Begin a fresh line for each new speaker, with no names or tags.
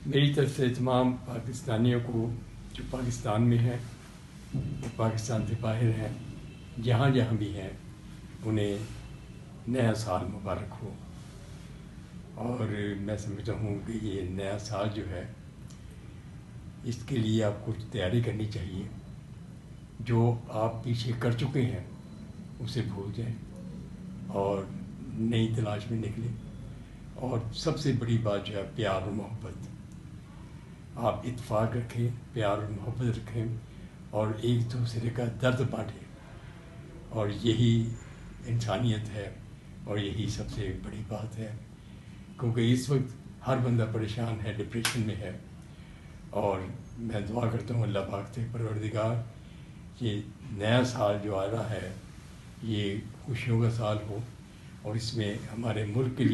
میری طرف سے تمام پاکستانیوں کو جو پاکستان میں ہیں، پاکستان سے باہر ہیں، جہاں جہاں بھی ہیں، انہیں نیا سال مبارک ہو۔ اور میں سمجھتا ہوں کہ یہ نیا سال جو ہے، اس کے لیے آپ کچھ تیاری کرنی چاہیے۔ جو آپ پیچھے کر چکے ہیں اسے بھول جائیں اور نئی تلاش میں نکلیں۔ اور سب سے بڑی بات جو ہے پیار اور محبت، آپ اتفاق رکھیں، پیار اور محبت رکھیں اور ایک دوسرے کا درد بانٹیں، اور یہی انسانیت ہے اور یہی سب سے بڑی بات ہے۔ کیونکہ اس وقت ہر بندہ پریشان ہے، ڈپریشن میں ہے، اور میں دعا کرتا ہوں اللہ پاک سے، پروردگار یہ نیا سال جو آ رہا ہے یہ خوشیوں کا سال ہو، اور اس میں ہمارے ملک کے لیے